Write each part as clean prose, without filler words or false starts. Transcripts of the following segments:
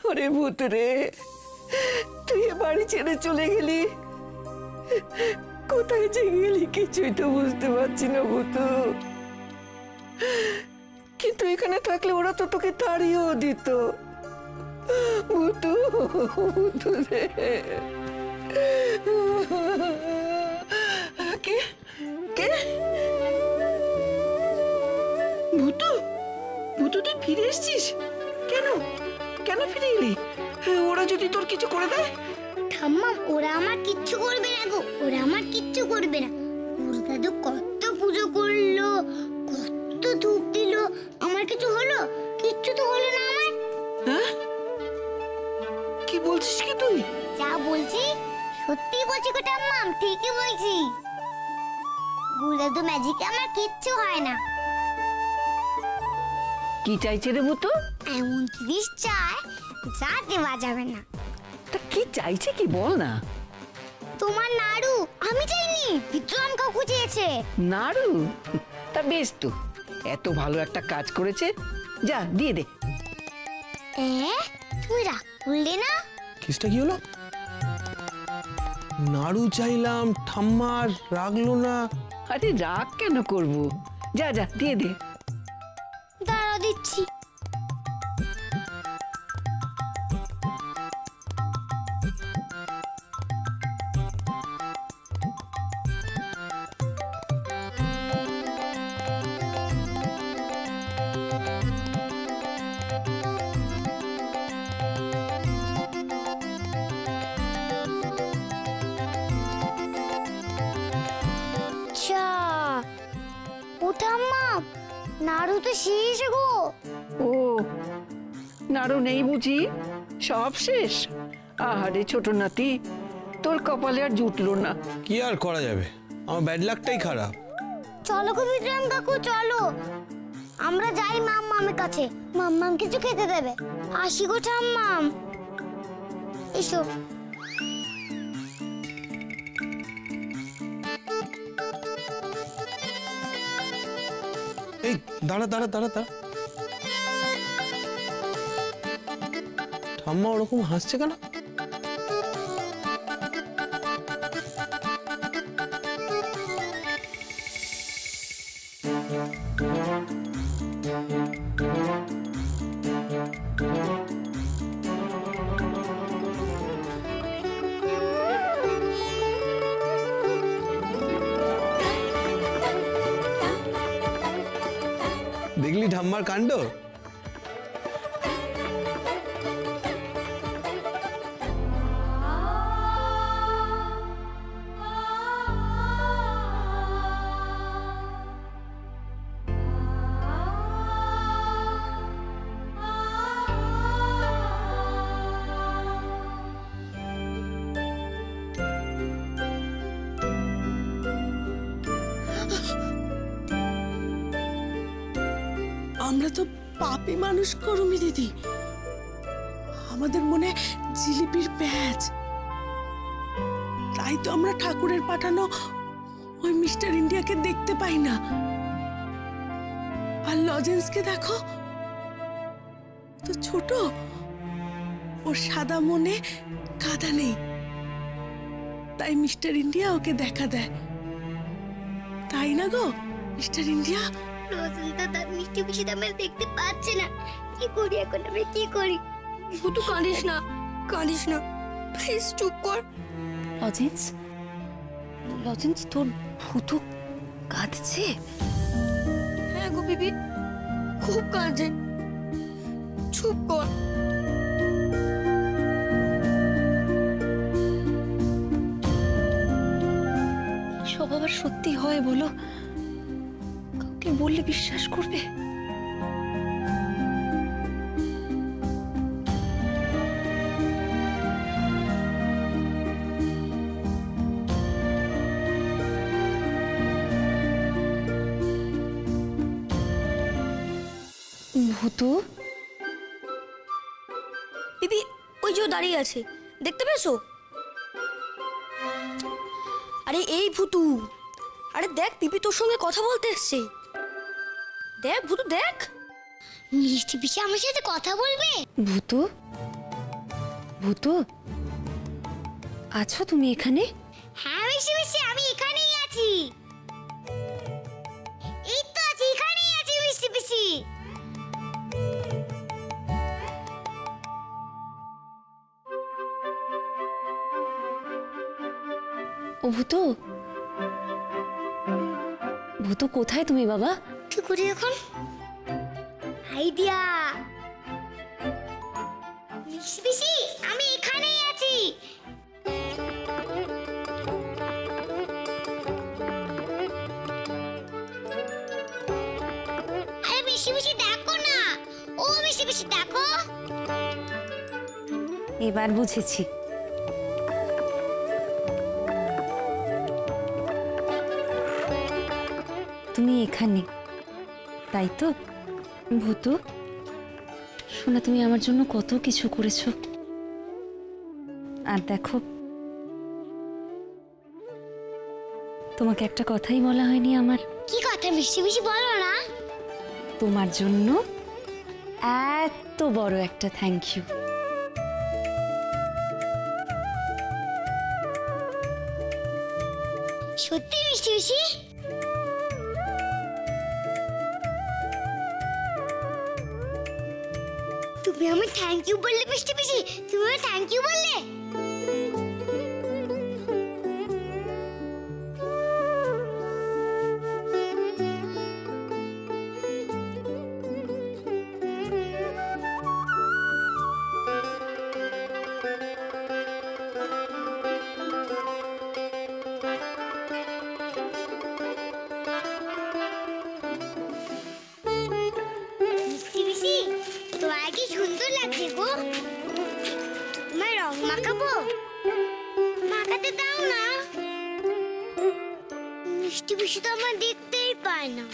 ওরে ভূত রে, তুই এ বাড়ি ছেড়ে চলে গেলি, কোথায় যে গেলি কিছুই তো বুঝতে পারছি না ভূত। কিন্তু এখানে থাকলে ওরা তো তোকে তাড়িয়েও দিত। ভূত, ভূত রে। কে কে? ভূত, ভূত তুই ফিরে এসছিস কেন? কেন ফিরে এলি? ওরা যদি তোর কিছু করে দেয়? ঠাম্মা, ওরা আমার কিচ্ছু করবে না গো, ওরা আমার কিচ্ছু করবে না। ওর দাদু কত পুজো করলো, কত ধূপ দিল, আমার কিছু হলো? কিচ্ছু তো হলো না আমার। হ্যাঁ, কি বলছিস কি তুই? যা বলছি সত্যি বলছি গো ঠাম্মা, ঠিকই বলছি। গুরুদাদু ম্যাজিকে আমার কিচ্ছু হয় না। কি চাইছে রে ভূত? এমন জিনিস চায় যা দেওয়া যাবে না। তা কি চাইছে কি বল না। তোমার নাড়ু আমি চাইনি, বিক্রম কাকু চেয়েছে। নাড়ু? তা বেশ তো, এত ভালো একটা কাজ করেছে, যা দিয়ে দে। তুমি রাগ করলে না? কেসটা কি হলো? নাড়ু চাইলাম, ঠাম্মার রাগলো না। আরে রাগ কেন করবো, যা যা দিয়ে দে। দাঁড়া দিচ্ছি। নাড়ু তো শেষ গো। ও, নাড়ু নেই বুঝি? সব শেষ? আহারে ছোট নাতি, তোর কপালে আর জুটলো না। কি আর করা যাবে, আমার ব্যাড লাকটাই খারাপ। চলো গো বিক্রম কাকু, চলো আমরা যাই মাম্মামের কাছে, মাম্মাম কিছু খেতে দেবে। আসি গো ঠাম্মাম, এসো। এই দাঁড়া দাঁড়া দাঁড়া দাঁড়া, ঠাম্মা ওরকম হাসছে কেন? দেখলি ঠাম্মার কাণ্ড? আমরা তো পাপী মানুষ করুমি দিদি, আমাদের মনে জিলিপির প্যাচ, তাই তো আমরা ঠাকুরের পাঠানো ওই মিস্টার ইন্ডিয়াকে দেখতে পাই না। আর লজেন্সকে দেখো তো ছোট, ওর সাদা মনে কাদা নেই, তাই মিস্টার ইন্ডিয়া ওকে দেখা দেয়, তাই না গো মিস্টার ইন্ডিয়া? রোজন তো তার মিষ্টি পিসি দামে দেখতে পাচ্ছে না, কি করি এখন আমি, কি করি? ভুতু কাঁদিস না, কাঁদিস না, প্লিজ চুপ কর। লজেন্স, লজেন্স তোর ভুতু কাঁদছে? হ্যাঁ গো বিবি, খুব কাঁদছে, চুপ কর। সব আবার সত্যি হয় বলো? কাউকে বললে বিশ্বাস করবে? ভূতু দিদি ওই যে দাঁড়িয়ে আছে, দেখতে পেয়েছো? আরে এই ভূতু, আরে দেখ পিপি তোর সঙ্গে কথা বলতে এসছে, দেখ ভূতু দেখ। মিষ্টি পিসি আমার সাথে কথা বলবে? ভূতু, ভূতু, আছো তুমি এখানে? হ্যাঁ মিষ্টি পিসি, আমি এখানেই আছি। এই তো আছি, এখানেই আছি মিষ্টি পিসি। ও ভূতু, ভূতু কোথায় তুমি বাবা? কি করি এখন? আইডিয়া! মিষ্টি পিসি, আমি এখানেই আছি। আরে মিষ্টি পিসি দেখো না, ও মিষ্টি পিসি দেখো। এবার বুঝেছি। তুমি এখানে, তাই তো? ভূতু শোনা, তুমি আমার জন্য কত কিছু করেছো। আর দেখো, তোমাকে একটা কথাই বলা হয়নি আমার। কি কথা মিষ্টি পিসি, বলো না। তোমার জন্য এত বড় একটা থ্যাংক ইউ। সত্যি মিষ্টি পিসি? তুমি আমি থ্যাংক ইউ বললে মিষ্টি পিসি, তুমি আমি থ্যাংক ইউ বললে। মিষ্টি পিসি, তোমার কি সুন্দর লাগছে গো। তোমার রং মাখাবো? মাখাতে দাও না। মিষ্টি পিসি তো আমার দেখতেই পায় না।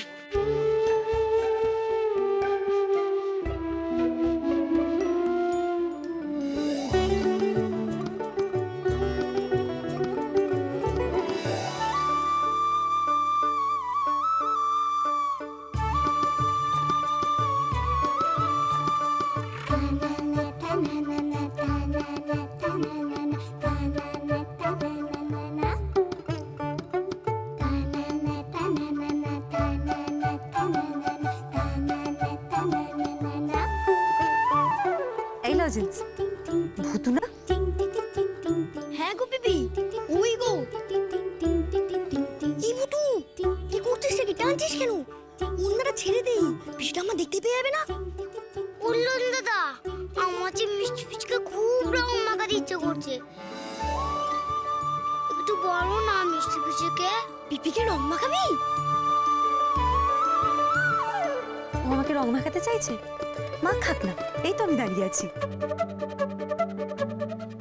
এই লজেন্স ভূতু না? হ্যাঁ গো বিবি, ওই গো। এই ভূতু, কি করছিস রে? টানছিস কেন? অন্যরা ছেড়ে দেই, পিসটা আমার দেখতে পেয়ে যাবে না। বললেন দাদা, আমার যে মিষ্টি পিসিকে খুব রং মাখাতে ইচ্ছে করছে। একটু বলো না মিষ্টি পিসিকে। পিপিকে রং মাখাবি? ও আমাকে রং মাখাতে চাইছে? মা খাক না, এই তো আমি দাঁড়িয়ে আছি।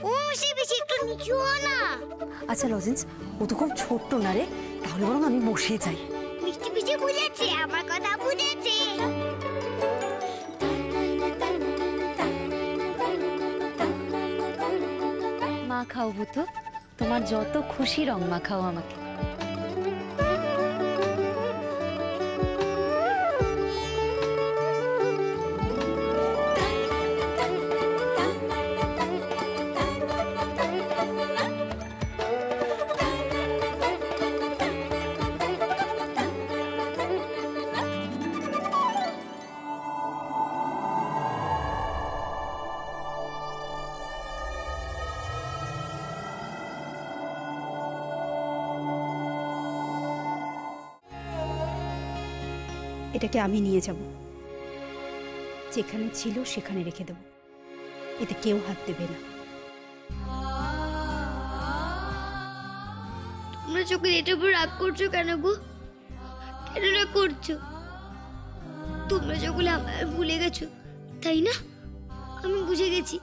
ও মিষ্টি পিসি একটু নিচু হও না। আচ্ছা লজেন্স, ও তো খুব ছোট্ট না রে, তাহলে বরং আমি বসে যাই। মিষ্টি পিসি বুঝেছে, আমার কথা বুঝেছে। মা খাও ভূতু, তোমার যত খুশি রং মাখাও আমাকে। এটাকে আমি নিয়ে যাব, যেখানে ছিল সেখানে রেখে দেব, এতে কেউ হাত দেবে না। তোমরা চকলেটের উপর রাগ করছো কেন গো? কেন রাগ করছো? তোমরা চকলে আমার ভুলে গেছো, তাই না? আমি বুঝে গেছি